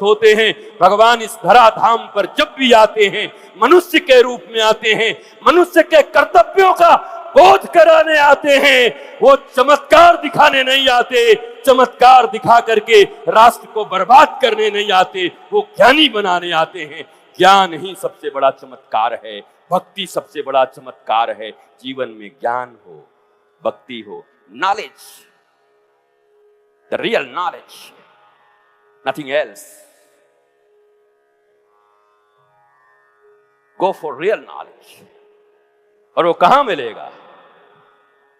होते हैं। भगवान इस धराधाम पर जब भी आते हैं मनुष्य के रूप में आते हैं, मनुष्य के कर्तव्यों का बोध कराने आते हैं। वो चमत्कार दिखाने नहीं आते, चमत्कार दिखा करके राष्ट्र को बर्बाद करने नहीं आते, वो ज्ञानी बनाने आते हैं। ज्ञान ही सबसे बड़ा चमत्कार है, भक्ति सबसे बड़ा चमत्कार है। जीवन में ज्ञान हो, भक्ति हो, knowledge, the real knowledge, nothing else. Go for real knowledge. और वो कहां मिलेगा?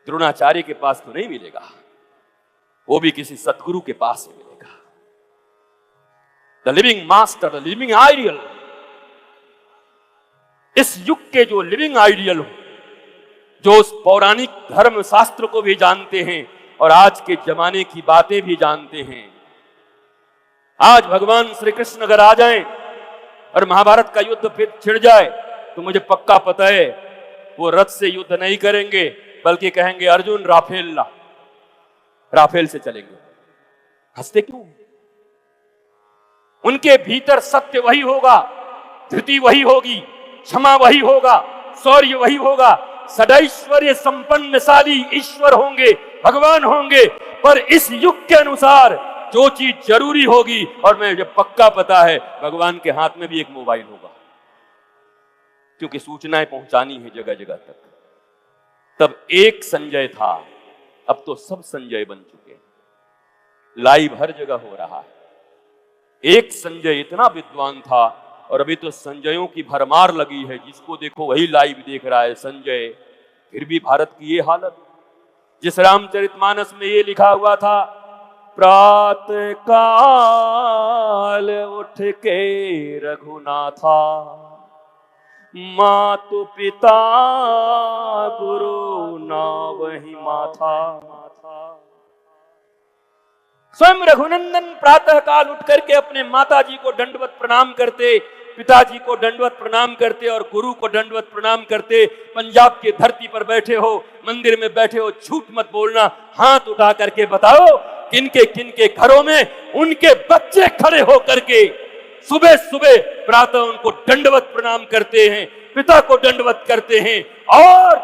द्रोणाचार्य के पास तो नहीं मिलेगा, वो भी किसी सदगुरु के पास ही मिलेगा। The living master, the living ideal. इस युग के जो लिविंग आइडियल हो, जो उस पौराणिक धर्म शास्त्र को भी जानते हैं और आज के जमाने की बातें भी जानते हैं। आज भगवान श्री कृष्ण अगर आ जाएं और महाभारत का युद्ध फिर छिड़ जाए तो मुझे पक्का पता है वो रथ से युद्ध नहीं करेंगे, बल्कि कहेंगे अर्जुन राफेल ला, राफेल से चलेंगे। हंसते क्यों? उनके भीतर सत्य वही होगा, धृति वही होगी, क्षमा वही होगा, शौर्य वही होगा। सदैश्वर्य संपन्नशाली ईश्वर होंगे, भगवान होंगे, पर इस युग के अनुसार जो चीज जरूरी होगी, और मुझे पक्का पता है भगवान के हाथ में भी एक मोबाइल होगा, क्योंकि सूचनाएं पहुंचानी है जगह जगह तक। तब एक संजय था, अब तो सब संजय बन चुके हैं, लाइव हर जगह हो रहा है। एक संजय इतना विद्वान था और अभी तो संजयों की भरमार लगी है, जिसको देखो वही लाइव देख रहा है संजय। फिर भी भारत की ये हालत। जिस रामचरितमानस में ये लिखा हुआ था, प्रातः काल उठ के रघुनाथा, मातु पिता गुरु ना वही माथा। स्वयं रघुनंदन प्रातः काल उठ करके अपने माता जी को दंडवत प्रणाम करते, पिताजी को दंडवत प्रणाम करते और गुरु को दंडवत प्रणाम करते। पंजाब की धरती पर बैठे हो, मंदिर में बैठे हो, झूठ मत बोलना, हाथ उठा करके बताओ किनके किनके घरों में उनके बच्चे खड़े हो करके सुबह सुबह प्रातः उनको दंडवत प्रणाम करते हैं, पिता को दंडवत करते हैं और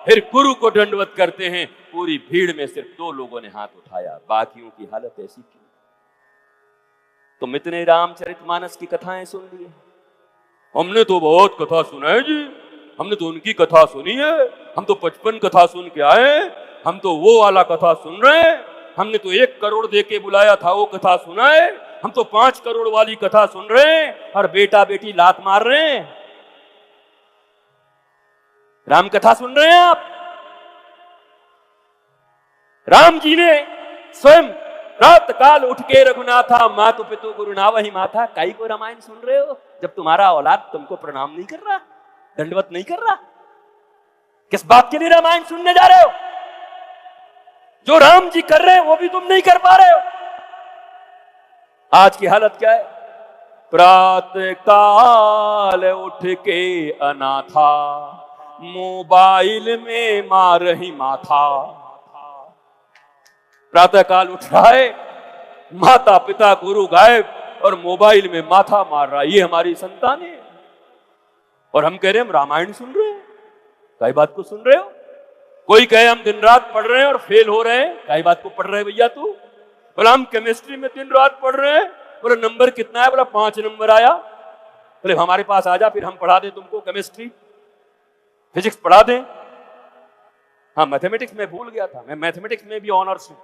फिर गुरु को दंडवत करते हैं। पूरी भीड़ में सिर्फ 2 लोगों ने हाथ उठाया, बाकियों की हालत ऐसी क्यों? तुम इतने रामचरितमानस की कथाएं सुन ली, हमने तो बहुत कथा सुना है जी, हमने तो उनकी कथा सुनी है, हम तो 55 कथा सुन के आए, हम तो वो वाला कथा सुन रहे हैं, हमने तो 1 करोड़ दे के बुलाया था वो कथा सुना है, हम तो 5 करोड़ वाली कथा सुन रहे हैं और बेटा बेटी लात मार रहे हैं। राम कथा सुन रहे हैं आप? राम जी ने स्वयं रात काल उठ के रघुनाथा, मातु पितु गुरु ना वही माथा। काई को रामायण सुन रहे हो जब तुम्हारा औलाद तुमको प्रणाम नहीं कर रहा, दंडवत नहीं कर रहा? किस बात के लिए रामायण सुनने जा रहे हो? जो राम जी कर रहे हैं वो भी तुम नहीं कर पा रहे हो। आज की हालत क्या है? प्रातः काल उठ के अनाथा, मोबाइल में मार ही माथा। प्रातः काल उठ रहा है, माता पिता गुरु गायब और मोबाइल में माथा मार रहा है। ये हमारी संतानें हैं और हम कह रहे हैं हम रामायण सुन रहे हैं। कई बात को सुन रहे हो? कोई कहे हम दिन रात पढ़ रहे हैं और फेल हो रहे हैं। कई बात को पढ़ रहे हैं भैया तू? बोला हम केमिस्ट्री में दिन रात पढ़ रहे हैं। बोला नंबर कितना है? बोला 5 नंबर आया। बोले हमारे पास आ जा, फिर हम पढ़ा दें तुमको केमिस्ट्री फिजिक्स पढ़ा दें। हाँ मैथमेटिक्स में भूल गया था, मैं मैथमेटिक्स में भी ऑनर्स हूं,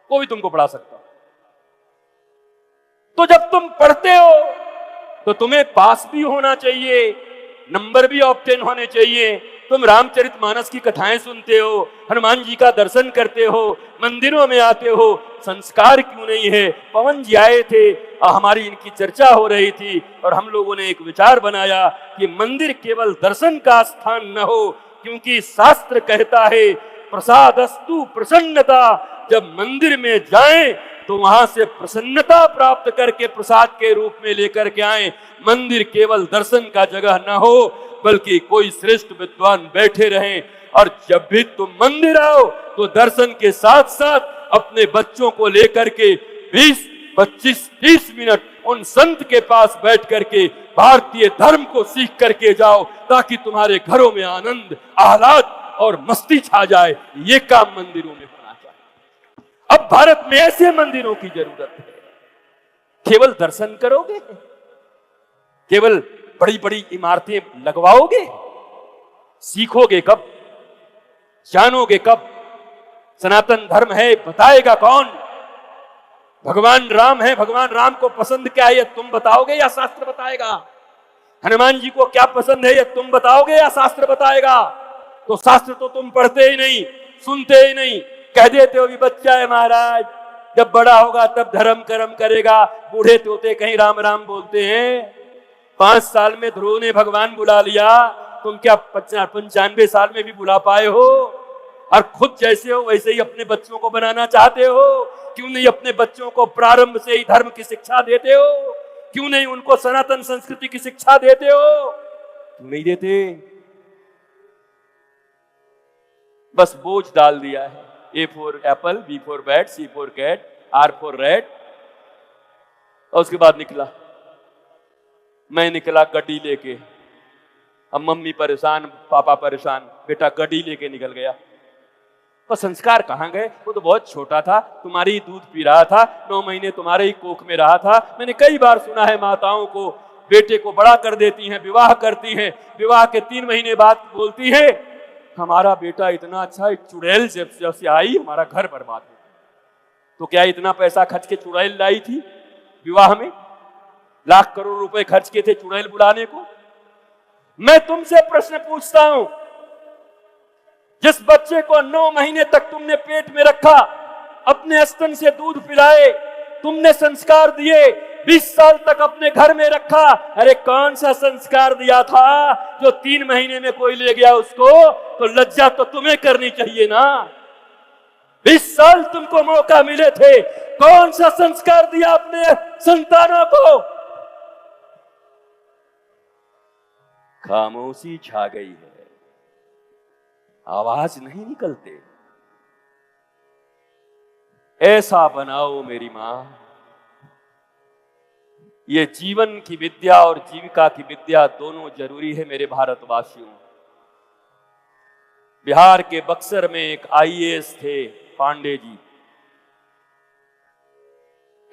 वो भी तुमको पढ़ा सकता हूं। तो जब तुम पढ़ते हो तो तुम्हें पास भी होना चाहिए, नंबर भी ऑब्टेन होने चाहिए। तुम रामचरितमानस की कथाएं सुनते हो, हनुमान जी का दर्शन करते हो, मंदिरों में आते हो, संस्कार क्यों नहीं है? पवन जी आए थे और हमारी इनकी चर्चा हो रही थी और हम लोगों ने एक विचार बनाया कि मंदिर केवल दर्शन का स्थान न हो, क्योंकि शास्त्र कहता है प्रसादस्तु प्रसन्नता। जब मंदिर में जाएं तो वहां से प्रसन्नता प्राप्त करके प्रसाद के रूप में लेकर के आए। मंदिर केवल दर्शन का जगह न हो, बल्कि कोई श्रेष्ठ विद्वान बैठे रहें। और जब भी तुम मंदिर आओ तो दर्शन के साथ साथ अपने बच्चों को लेकर के 20, 25, 30 मिनट उन संत के पास बैठ करके भारतीय धर्म को सीख करके जाओ, ताकि तुम्हारे घरों में आनंद, आह्लाद और मस्ती छा जाए। ये काम मंदिरों में होना चाहिए। अब भारत में ऐसे मंदिरों की जरूरत है। केवल दर्शन करोगे, केवल बड़ी बड़ी इमारतें लगवाओगे, सीखोगे कब, जानोगे कब? सनातन धर्म है बताएगा कौन? भगवान राम है, भगवान राम को पसंद क्या है ये तुम बताओगे या शास्त्र बताएगा? हनुमान जी को क्या पसंद है ये तुम बताओगे या शास्त्र बताएगा? तो शास्त्र तो तुम पढ़ते ही नहीं, सुनते ही नहीं, कह देते हो भी बच्चा है महाराज, जब बड़ा होगा तब धर्म कर्म करेगा। बूढ़े तोते कहीं राम राम बोलते हैं। 5 साल में ध्रुव ने भगवान बुला लिया, तुम क्या 95 साल में भी बुला पाए हो? और खुद जैसे हो वैसे ही अपने बच्चों को बनाना चाहते हो। क्यों नहीं अपने बच्चों को प्रारंभ से ही धर्म की शिक्षा देते हो? क्यों नहीं उनको सनातन संस्कृति की शिक्षा देते हो? क्यों नहीं देते? बस बोझ डाल दिया है। A for apple, B for bat, C for cat, R for rat। और उसके बाद निकला, मैं निकला गड्डी लेके। अब मम्मी परेशान, पापा परेशान, बेटा गड्डी लेके निकल गया। पर संस्कार कहाँ गए? वो तो बहुत छोटा था, तुम्हारी ही दूध पी रहा था, 9 महीने तुम्हारे ही कोख में रहा था। मैंने कई बार सुना है माताओं को बेटे को बड़ा कर देती हैं, विवाह करती हैं, विवाह के 3 महीने बाद बोलती है हमारा बेटा इतना अच्छा, एक चुड़ैल जब से आई हमारा घर बर्बाद हो। तो क्या इतना पैसा खर्च के चुड़ैल लाई थी? विवाह में लाख करोड़ रुपए खर्च किए थे चुड़ैल बुलाने को। मैं तुमसे प्रश्न पूछता हूं, जिस बच्चे को 9 महीने तक तुमने पेट में रखा, अपने स्तन से दूध पिलाए, तुमने संस्कार दिए, 20 साल तक अपने घर में रखा, अरे कौन सा संस्कार दिया था जो 3 महीने में कोई ले गया उसको? तो लज्जा तो तुम्हें करनी चाहिए ना। 20 साल तुमको मौका मिले थे, कौन सा संस्कार दिया अपने संतानों को? खामोशी छा गई है, आवाज नहीं निकलते। ऐसा बनाओ मेरी मां, ये जीवन की विद्या और जीविका की विद्या दोनों जरूरी है मेरे भारतवासियों। बिहार के बक्सर में एक IAS थे Pandey ji,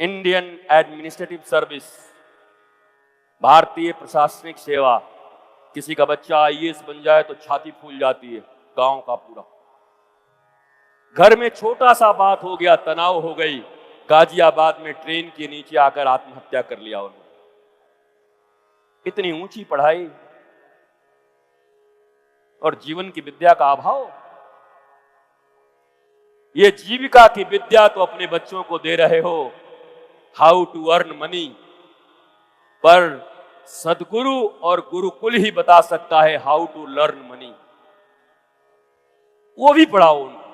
Indian administrative service, भारतीय प्रशासनिक सेवा। किसी का बच्चा IAS बन जाए तो छाती फूल जाती है गांव का पूरा। घर में छोटा सा बात हो गया, तनाव हो गई, गाजियाबाद में ट्रेन के नीचे आकर आत्महत्या कर लिया उन्होंने। इतनी ऊंची पढ़ाई और जीवन की विद्या का अभाव। ये जीविका की विद्या तो अपने बच्चों को दे रहे हो, हाउ टू अर्न मनी, पर सदगुरु और गुरुकुल ही बता सकता है हाउ टू लर्न मनी। वो भी पढ़ाओ उनको,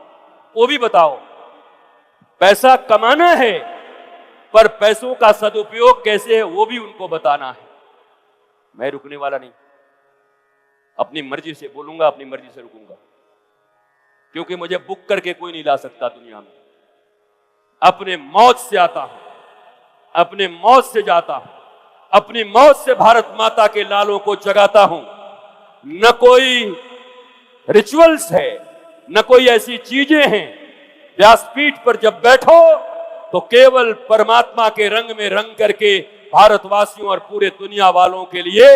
वो भी बताओ। पैसा कमाना है, पर पैसों का सदुपयोग कैसे है वो भी उनको बताना है। मैं रुकने वाला नहीं, अपनी मर्जी से बोलूंगा, अपनी मर्जी से रुकूंगा, क्योंकि मुझे बुक करके कोई नहीं ला सकता दुनिया में। अपने मौत से आता हूं, अपने मौत से जाता हूं, अपनी मौत से भारत माता के लालों को जगाता हूं। न कोई रिचुअल्स है, न कोई ऐसी चीजें हैं। व्यासपीठ पर जब बैठो तो केवल परमात्मा के रंग में रंग करके भारतवासियों और पूरे दुनिया वालों के लिए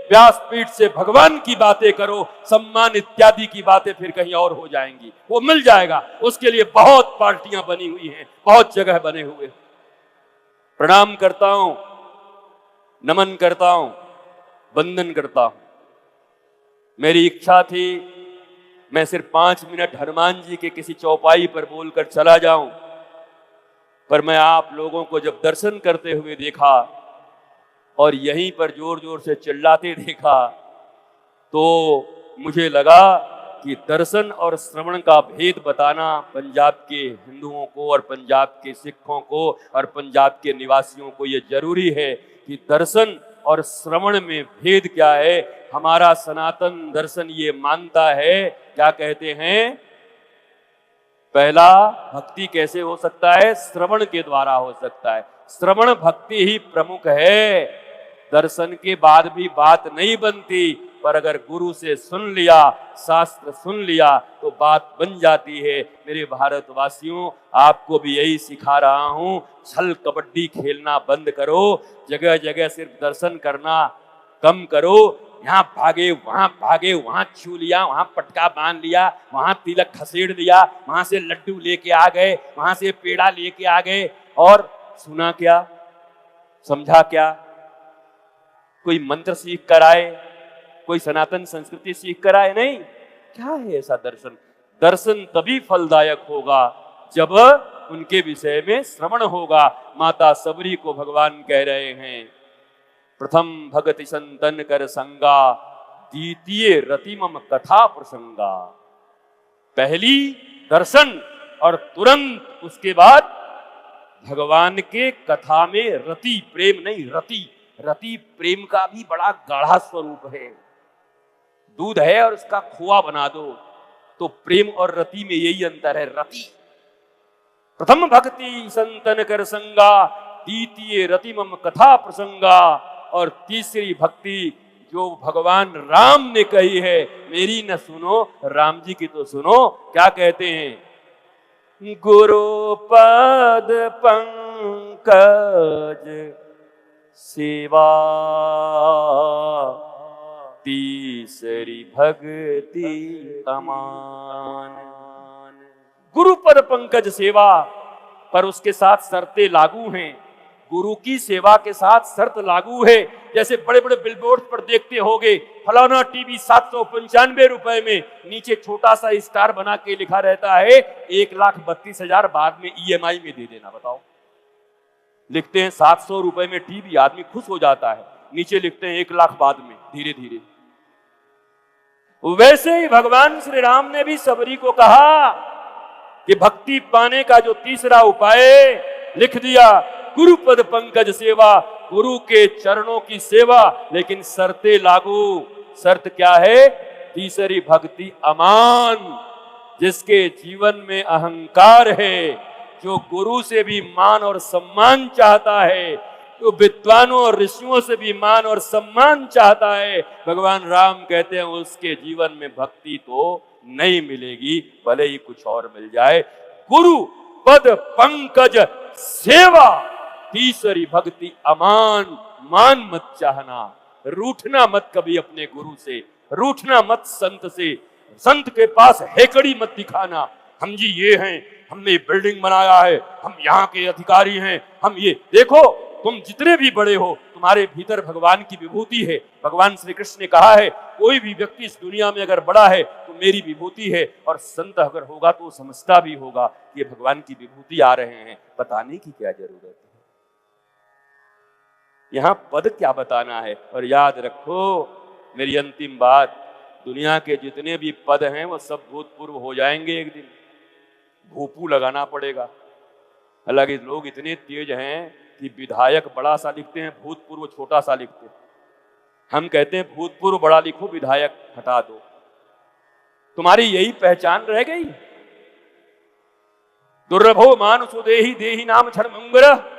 व्यासपीठ से भगवान की बातें करो। सम्मान इत्यादि की बातें फिर कहीं और हो जाएंगी, वो मिल जाएगा। उसके लिए बहुत पार्टियां बनी हुई हैं, बहुत जगह बने हुए। प्रणाम करता हूं, नमन करता हूं, वंदन करता हूं। मेरी इच्छा थी मैं सिर्फ 5 मिनट हनुमान जी के किसी चौपाई पर बोलकर चला जाऊं, पर मैं आप लोगों को जब दर्शन करते हुए देखा और यहीं पर जोर जोर से चिल्लाते देखा, तो मुझे लगा कि दर्शन और श्रवण का भेद बताना पंजाब के हिंदुओं को और पंजाब के सिखों को और पंजाब के निवासियों को ये जरूरी है कि दर्शन और श्रवण में भेद क्या है। हमारा सनातन दर्शन ये मानता है, क्या कहते हैं, पहला, भक्ति कैसे हो सकता है? श्रवण के द्वारा हो सकता है। श्रवण भक्ति ही प्रमुख है। दर्शन के बाद भी बात नहीं बनती, पर अगर गुरु से सुन लिया, शास्त्र सुन लिया तो बात बन जाती है। मेरे भारतवासियों, आपको भी यही सिखा रहा हूं, छल कबड्डी खेलना बंद करो, जगह जगह सिर्फ दर्शन करना कम करो। यहाँ भागे, वहां छू लिया, वहां पटका बांध लिया, वहां तिलक खसेड़ दिया, वहां से लड्डू लेके आ गए, वहां से पेड़ा लेके आ गए, और सुना क्या, समझा क्या? कोई मंत्र सीख कर आए, कोई सनातन संस्कृति सीख कर आए? नहीं। क्या है ऐसा दर्शन? दर्शन तभी फलदायक होगा जब उनके विषय में श्रवण होगा। माता सबरी को भगवान कह रहे हैं, प्रथम भगति संतन कर संगा, द्वितीय रति मम कथा प्रसंगा। पहली दर्शन और तुरंत उसके बाद भगवान के कथा में रति, प्रेम नहीं रति। रति प्रेम का भी बड़ा गाढ़ा स्वरूप है। दूध है और उसका खोआ बना दो तो प्रेम और रति में यही अंतर है। रति, प्रथम भक्ति संतन कर संगा, द्वितीय रति मम कथा प्रसंगा, और तीसरी भक्ति जो भगवान राम ने कही है, मेरी न सुनो, राम जी की तो सुनो। क्या कहते हैं? गुरु पद पंकज सेवा, तीसरी भक्ति अमान। गुरु पद पंकज सेवा, पर उसके साथ शर्तें लागू हैं। गुरु की सेवा के साथ शर्त लागू है। जैसे बड़े बड़े बिलबोर्ड पर देखते होगे, फलाना टीवी 795 रुपए में, नीचे छोटा सा स्टार बना के लिखा रहता है 1,32,000 बाद में EMI में दे देना। बताओ, लिखते हैं 700 रुपए में टीवी, आदमी खुश हो जाता है, नीचे लिखते हैं 1 लाख बाद में, धीरे धीरे। वैसे ही भगवान श्री राम ने भी सबरी को कहा कि भक्ति पाने का जो तीसरा उपाय लिख दिया, गुरु पद पंकज सेवा, गुरु के चरणों की सेवा, लेकिन शर्तें लागू। शर्त क्या है? तीसरी भक्ति अमान, जिसके जीवन में अहंकार है, जो गुरु से भी मान और सम्मान चाहता है, जो विद्वानों और ऋषियों से भी मान और सम्मान चाहता है, भगवान राम कहते हैं उसके जीवन में भक्ति तो नहीं मिलेगी, भले ही कुछ और मिल जाए। गुरु पद पंकज सेवा, तीसरी भक्ति अमान। मान मत चाहना, रूठना मत कभी अपने गुरु से, रूठना मत संत से, संत के पास हेकड़ी मत दिखाना, हम जी ये हैं, हमने बिल्डिंग बनाया है, हम यहाँ के अधिकारी हैं, हम ये। देखो, तुम जितने भी बड़े हो, तुम्हारे भीतर भगवान की विभूति है। भगवान श्री कृष्ण ने कहा है, कोई भी व्यक्ति इस दुनिया में अगर बड़ा है तो मेरी विभूति है, और संत अगर होगा तो समझता भी होगा कि भगवान की विभूति आ रहे हैं, बताने की क्या जरूरत है। यहाँ पद क्या बताना है। और याद रखो, मेरी अंतिम बात, दुनिया के जितने भी पद हैं वो सब भूतपूर्व हो जाएंगे एक दिन, भूपू लगाना पड़ेगा। हालांकि लोग इतने तेज हैं कि विधायक बड़ा सा लिखते हैं, भूतपूर्व छोटा सा लिखते हैं। हम कहते हैं भूतपूर्व बड़ा लिखो, विधायक हटा दो। तुम्हारी यही पहचान रह गई। दुर्लभो मानुषो देहि देहि नाम क्षणभंगुर,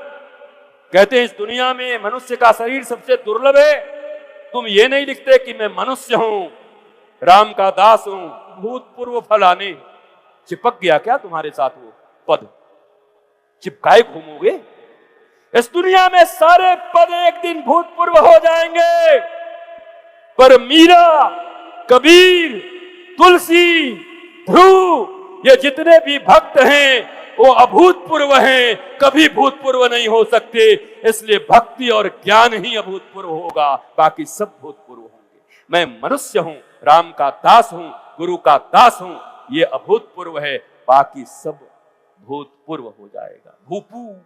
कहते हैं इस दुनिया में मनुष्य का शरीर सबसे दुर्लभ है। तुम ये नहीं लिखते कि मैं मनुष्य हूं, राम का दास हूं, भूतपूर्व फलाने। चिपक गया क्या तुम्हारे साथ वो पद? चिपकाए घूमोगे? इस दुनिया में सारे पद एक दिन भूतपूर्व हो जाएंगे, पर मीरा, कबीर, तुलसी, ध्रुव, ये जितने भी भक्त हैं वो अभूतपूर्व हैं, कभी भूतपूर्व नहीं हो सकते। इसलिए भक्ति और ज्ञान ही अभूतपूर्व होगा, बाकी सब भूतपूर्व होंगे। मैं मनुष्य हूं, राम का दास हूं, गुरु का दास हूं, ये अभूतपूर्व है, बाकी सब भूतपूर्व हो जाएगा। भूपू